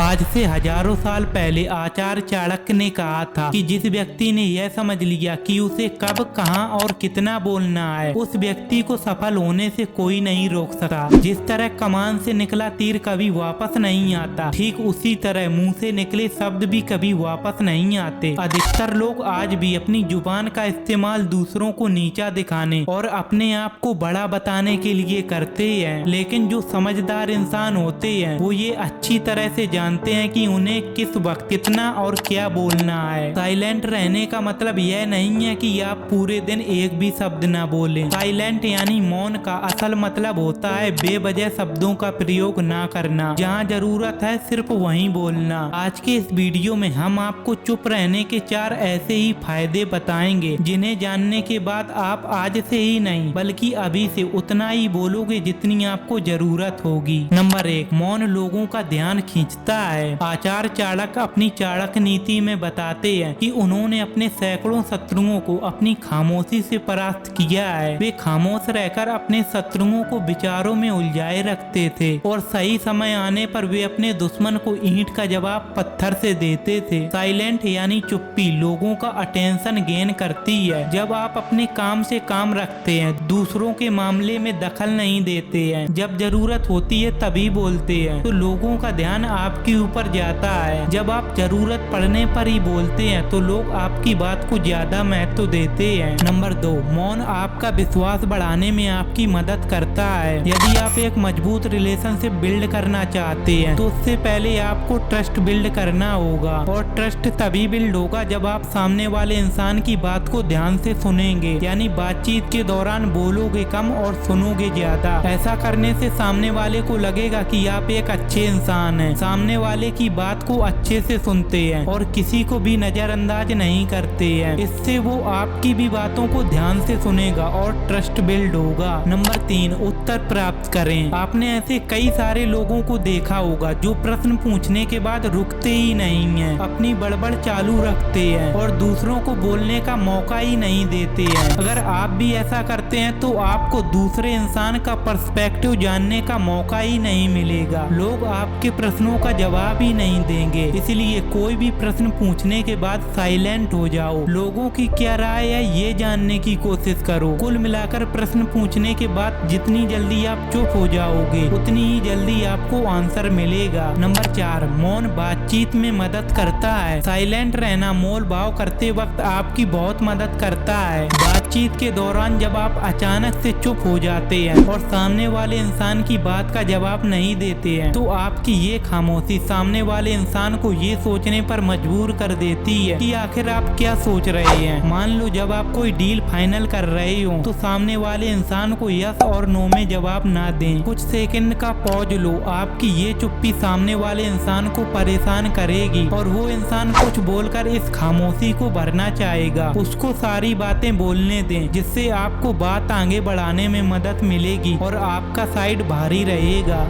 आज से हजारों साल पहले आचार्य चाणक्य ने कहा था कि जिस व्यक्ति ने यह समझ लिया कि उसे कब, कहां और कितना बोलना है, उस व्यक्ति को सफल होने से कोई नहीं रोक सकता। जिस तरह कमान से निकला तीर कभी वापस नहीं आता, ठीक उसी तरह मुंह से निकले शब्द भी कभी वापस नहीं आते। अधिकतर लोग आज भी अपनी जुबान का इस्तेमाल दूसरों को नीचा दिखाने और अपने आप को बड़ा बताने के लिए करते हैं, लेकिन जो समझदार इंसान होते हैं वो ये अच्छी तरह से जानते हैं कि उन्हें किस वक्त कितना और क्या बोलना है। साइलेंट रहने का मतलब यह नहीं है कि आप पूरे दिन एक भी शब्द ना बोलें। साइलेंट यानी मौन का असल मतलब होता है बेवजह शब्दों का प्रयोग ना करना, जहाँ जरूरत है सिर्फ वहीं बोलना। आज के इस वीडियो में हम आपको चुप रहने के 4 ऐसे ही फायदे बताएंगे जिन्हें जानने के बाद आप आज से ही नहीं बल्कि अभी से उतना ही बोलोगे जितनी आपको जरूरत होगी। नंबर 1, मौन लोगों का ध्यान खींचता है। आचार्य चाणक्य अपनी चाणक्य नीति में बताते हैं कि उन्होंने अपने सैकड़ों शत्रुओं को अपनी खामोशी से परास्त किया है। वे खामोश रहकर अपने शत्रुओं को विचारों में उलझाए रखते थे और सही समय आने पर वे अपने दुश्मन को ईंट का जवाब पत्थर से देते थे। साइलेंट यानी चुप्पी लोगों का अटेंशन गेन करती है। जब आप अपने काम से काम रखते हैं, दूसरों के मामले में दखल नहीं देते हैं, जब जरूरत होती है तभी बोलते हैं, तो लोगों का ध्यान आपके ऊपर जाता है। जब आप जरूरत पड़ने पर ही बोलते हैं तो लोग आपकी बात को ज्यादा महत्व देते हैं। नंबर 2, मौन आपका विश्वास बढ़ाने में आपकी मदद करता है। यदि आप एक मजबूत रिलेशनशिप बिल्ड करना चाहते हैं तो उससे पहले आपको ट्रस्ट बिल्ड करना होगा, और ट्रस्ट तभी बिल्ड होगा जब आप सामने वाले इंसान की बात को ध्यान से सुनेंगे, यानी बातचीत के दौरान बोलोगे कम और सुनोगे ज्यादा। ऐसा करने से सामने वाले को लगेगा कि आप एक अच्छे इंसान हैं, सामने वाले की बात को अच्छे से सुनते हैं और किसी को भी नजरअंदाज नहीं करते हैं। इससे वो आपकी भी बातों को ध्यान से सुनेगा और ट्रस्ट बिल्ड होगा। नंबर 3, उत्तर प्राप्त करें। आपने ऐसे कई सारे लोगों को देखा होगा जो प्रश्न पूछने के बाद रुकते ही नहीं हैं, अपनी बड़बड़ चालू रखते हैं और दूसरों को बोलने का मौका ही नहीं देते हैं। अगर आप भी ऐसा करते हैं तो आपको दूसरे इंसान का पर्सपेक्टिव जानने का मौका ही नहीं मिलेगा। लोग आपके प्रश्नों का जवाब ही नहीं देंगे, इसलिए कोई भी प्रश्न पूछने के बाद साइलेंट हो जाओ। लोगों की क्या राय है ये जानने की कोशिश करो। कुल मिलाकर प्रश्न पूछने के बाद जितनी जल्दी आप चुप हो जाओगे उतनी ही जल्दी आपको आंसर मिलेगा। नंबर 4, मौन बातचीत में मदद करता है। साइलेंट रहना मोल भाव करते वक्त आपकी बहुत मदद करता है। बातचीत के दौरान जब आप अचानक से चुप हो जाते हैं और सामने वाले इंसान की बात का जवाब नहीं देते हैं तो आपकी ये खामोशी सामने वाले इंसान को ये सोचने पर मजबूर कर देती है कि आखिर आप क्या सोच रहे हैं। मान लो जब आप कोई डील फाइनल कर रहे हो तो सामने वाले इंसान को यस और नो में जवाब ना दें। कुछ सेकंड का पॉज लो। आपकी ये चुप्पी सामने वाले इंसान को परेशान करेगी और वो इंसान कुछ बोलकर इस खामोशी को भरना चाहेगा। उसको सारी बातें बोलने दें, जिससे आपको बात आगे बढ़ाने में मदद मिलेगी और आपका साइड भारी रहेगा।